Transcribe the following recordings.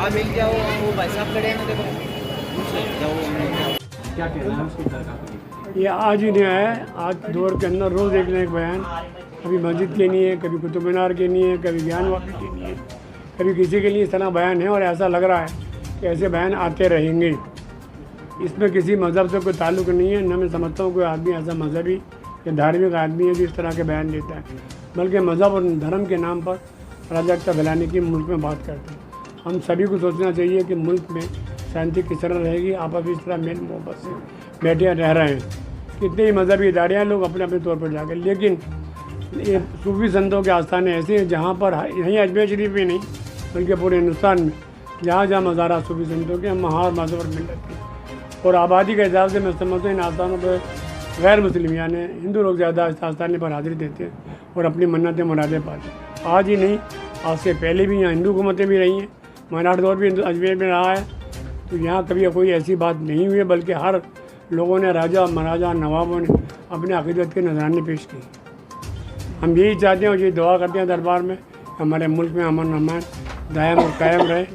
मिल जाओ, वो भाई साहब खड़े हैं ना, देखो क्या कहना है उसकी दरगाह? ये आज ही नहीं आया है। आज दौर के अंदर रोज़ एक न एक बयान, कभी मस्जिद के लिए है, कभी कुतुब मीनार के लिए है, कभी ज्ञान वापी के लिए है, कभी किसी के लिए इस तरह बयान है। और ऐसा लग रहा है कि ऐसे बयान आते रहेंगे। इसमें किसी मज़हब से कोई ताल्लुक़ नहीं है। न मैं समझता हूँ कोई आदमी ऐसा मजहबी या धार्मिक आदमी है जो इस तरह के बयान देता है, बल्कि मज़हब और धर्म के नाम पर अराजकता फैलाने की मुल्क में बात करते हैं। हम सभी को सोचना चाहिए कि मुल्क में शांति किस तरह रहेगी। आप अभी इस तरह मेल मोहब्बत से बैठे रह रहे हैं। कितने ही मजहबी इदारे हैं, लोग अपने अपने तौर पर जाकर, लेकिन ये सूफी संतों के आस्थाने ऐसे हैं जहाँ पर, यहीं अजमेर शरीफ में नहीं बल्कि पूरे हिंदुस्तान में जहाँ जहाँ मज़ारा सूफी संतों के, वहाँ और मज़हब पर मिल जाती है। और आबादी के हिसाब से मैं समझता हूँ इन आस्थानों पर गैर मुस्लिम यानी हिंदू लोग ज़्यादा इस आस्थाने पर हाजिरी देते हैं और अपनी मन्नतें मुरादें पाते हैं। आज ही नहीं, आज से पहले भी यहाँ हिंदू हुकूमतें भी रही हैं। मराठ दौर भी अजमेर में रहा है, तो यहाँ कभी कोई ऐसी बात नहीं हुई है, बल्कि हर लोगों ने, राजा महाराजा नवाबों ने अपने अक़ीदत के नजराने पेश किए। हम यही चाहते हैं और यही दुआ करते हैं दरबार में, हमारे मुल्क में अमन अमान दायम और कायम रहे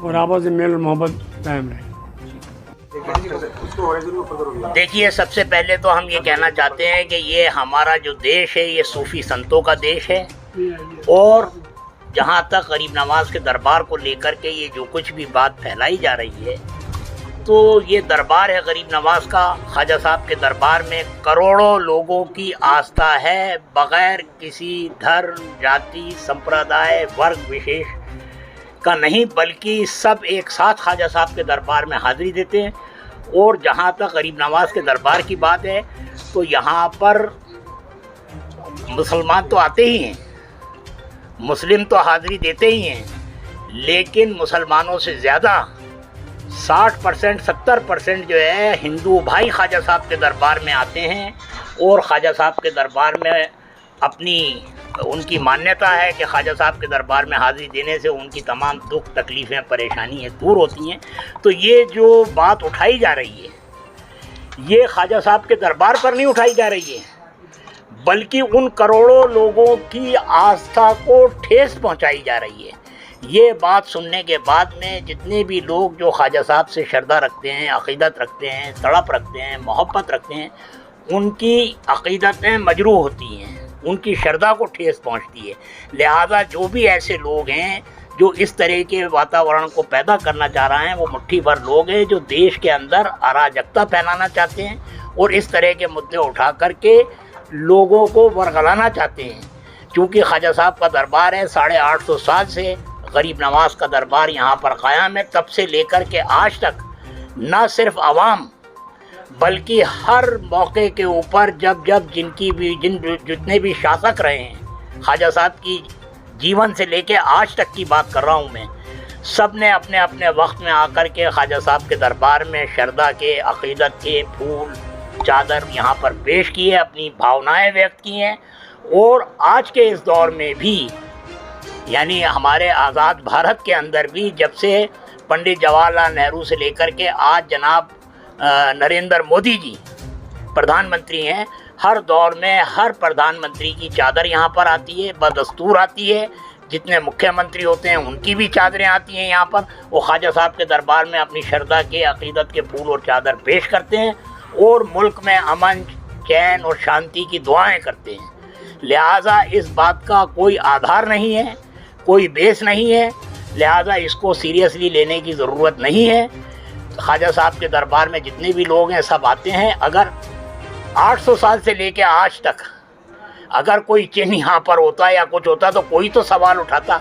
और आपस में मेल और मोहब्बत कायम रहे। देखिए, सबसे पहले तो हम ये कहना चाहते हैं कि ये हमारा जो देश है ये सूफ़ी संतों का देश है। और जहाँ तक गरीब नवाज के दरबार को लेकर के ये जो कुछ भी बात फैलाई जा रही है, तो ये दरबार है गरीब नवाज का। ख्वाजा साहब के दरबार में करोड़ों लोगों की आस्था है, बग़ैर किसी धर्म, जाति, संप्रदाय, वर्ग विशेष का नहीं, बल्कि सब एक साथ ख्वाजा साहब के दरबार में हाज़िरी देते हैं। और जहाँ तक गरीब नवाज के दरबार की बात है, तो यहाँ पर मुसलमान तो आते ही हैं, मुस्लिम तो हाज़िरी देते ही हैं, लेकिन मुसलमानों से ज़्यादा 60% 70% जो है हिंदू भाई ख्वाजा साहब के दरबार में आते हैं। और ख्वाजा साहब के दरबार में उनकी मान्यता है कि ख्वाजा साहब के दरबार में हाज़िरी देने से उनकी तमाम दुख तकलीफ़ें परेशानियाँ दूर होती हैं। तो ये जो बात उठाई जा रही है, ये ख्वाजा साहब के दरबार पर नहीं उठाई जा रही है, बल्कि उन करोड़ों लोगों की आस्था को ठेस पहुंचाई जा रही है। ये बात सुनने के बाद में जितने भी लोग जो ख्वाजा साहब से श्रद्धा रखते हैं, अक़ीदत रखते हैं, तड़प रखते हैं, मोहब्बत रखते हैं, उनकी अक़ीदतें मजरूह होती हैं, उनकी श्रद्धा को ठेस पहुंचती है। लिहाजा जो भी ऐसे लोग हैं जो इस तरह के वातावरण को पैदा करना चाह रहे हैं, वो मुट्ठी भर लोग हैं जो देश के अंदर अराजकता फैलाना चाहते हैं और इस तरह के मुद्दे उठा करके लोगों को वरगलाना चाहते हैं। क्योंकि ख्वाजा साहब का दरबार है, 850 साल से गरीब नवाज का दरबार यहाँ पर क़ायम है। तब से लेकर के आज तक न सिर्फ आवाम बल्कि हर मौके के ऊपर जब जितने भी शासक रहे हैं, ख्वाजा साहब की जीवन से लेके आज तक की बात कर रहा हूँ मैं, सब ने अपने अपने वक्त में आकर के ख्वाजा साहब के दरबार में श्रद्धा के, अक़ीदत के फूल चादर यहाँ पर पेश की है, अपनी भावनाएं व्यक्त की हैं। और आज के इस दौर में भी, यानी हमारे आज़ाद भारत के अंदर भी, जब से पंडित जवाहरलाल नेहरू से लेकर के आज जनाब नरेंद्र मोदी जी प्रधानमंत्री हैं, हर दौर में हर प्रधानमंत्री की चादर यहाँ पर आती है, बदस्तूर आती है। जितने मुख्यमंत्री होते हैं उनकी भी चादरें आती हैं यहाँ पर। वो ख्वाजा साहब के दरबार में अपनी श्रद्धा के, अक़ीदत के फूल और चादर पेश करते हैं और मुल्क में अमन, चैन और शांति की दुआएं करते हैं। लिहाजा इस बात का कोई आधार नहीं है, कोई बेस नहीं है, लिहाजा इसको सीरियसली लेने की ज़रूरत नहीं है। ख्वाजा साहब के दरबार में जितने भी लोग हैं सब आते हैं। अगर 800 साल से लेकर आज तक अगर कोई चिन्ह यहाँ पर होता या कुछ होता तो कोई तो सवाल उठाता।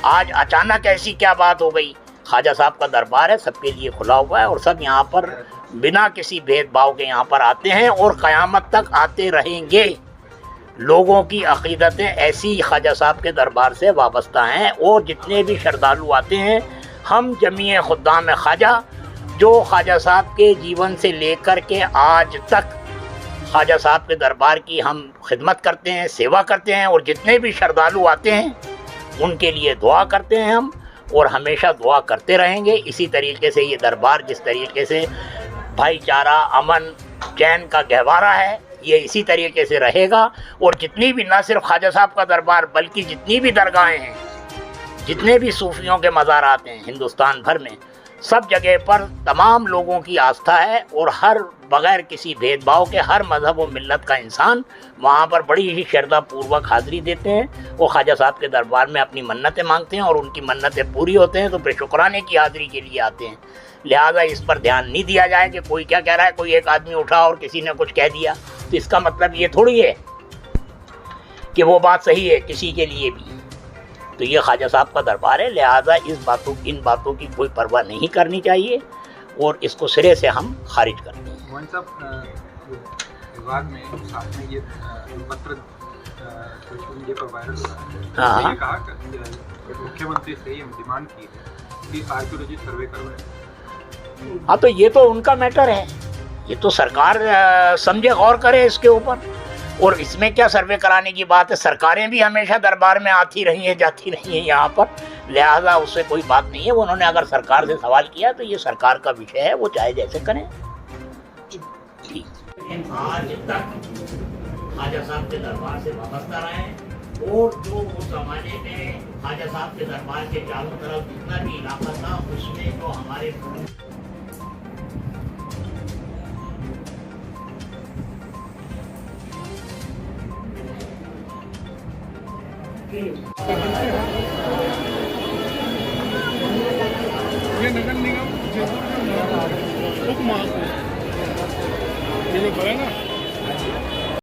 आज अचानक ऐसी क्या बात हो गई? ख्वाजा साहब का दरबार है, सबके लिए खुला हुआ है और सब यहाँ पर बिना किसी भेदभाव के यहाँ पर आते हैं और क़यामत तक आते रहेंगे। लोगों की अक़ीदतें ऐसी ख्वाजा साहब के दरबार से वाबस्ता हैं। और जितने भी श्रद्धालु आते हैं, हम जमीए खुद्दाम ख्वाजा जो ख्वाजा साहब के जीवन से लेकर के आज तक ख्वाजा साहब के दरबार की हम खिदमत करते हैं, सेवा करते हैं और जितने भी श्रद्धालु आते हैं उनके लिए दुआ करते हैं हम और हमेशा दुआ करते रहेंगे। इसी तरीके से ये दरबार जिस तरीके से भाईचारा, अमन, चैन का गहवारा है, ये इसी तरीके से रहेगा। और जितनी भी ना सिर्फ ख्वाजा साहब का दरबार बल्कि जितनी भी दरगाहें हैं, जितने भी सूफियों के मज़ारात हैं हिंदुस्तान भर में, सब जगह पर तमाम लोगों की आस्था है और हर बग़ैर किसी भेदभाव के हर मज़हब व मिल्लत का इंसान वहाँ पर बड़ी ही श्रद्धापूर्वक हाज़िरी देते हैं। वो ख्वाजा साहब के दरबार में अपनी मन्नतें मांगते हैं और उनकी मन्नतें पूरी होते हैं तो फिर शुक्राने की हाज़िरी के लिए आते हैं। लिहाजा इस पर ध्यान नहीं दिया जाए कि कोई क्या कह रहा है, कोई एक आदमी उठा और किसी ने कुछ कह दिया तो इसका मतलब ये थोड़ी है कि वो बात सही है किसी के लिए भी। तो ये ख्वाजा साहब का दरबार है, लिहाजा इन बातों की कोई परवाह नहीं करनी चाहिए और इसको सिरे से हम खारिज करते हैं। मोहन साहब, विभाग में साथ में ये पत्र सोशल मीडिया पर वायरल हो रहा है। ये कहा कि मुख्यमंत्री से ये डिमांड की है कि आर्कियोलॉजी सर्वे करवाएं। हाँ, तो ये तो उनका मैटर है, ये तो सरकार समझे, गौर करे इसके ऊपर। और इसमें क्या सर्वे कराने की बात है, सरकारें भी हमेशा दरबार में आती रही हैं, जाती रही हैं यहाँ पर, लिहाजा उससे कोई बात नहीं है। उन्होंने अगर सरकार से सवाल किया तो ये सरकार का विषय है, वो चाहे जैसे करें। आज तक ख्वाजा साहब के दरबार से वाबस्ता रहे और जो उस जमाने में ख्वाजा साहब के दरबार के चारों तरफ जितना भी इलाका था उसमें जो हमारे ये नगर निगम जयपुर का उपमा ये जो है ना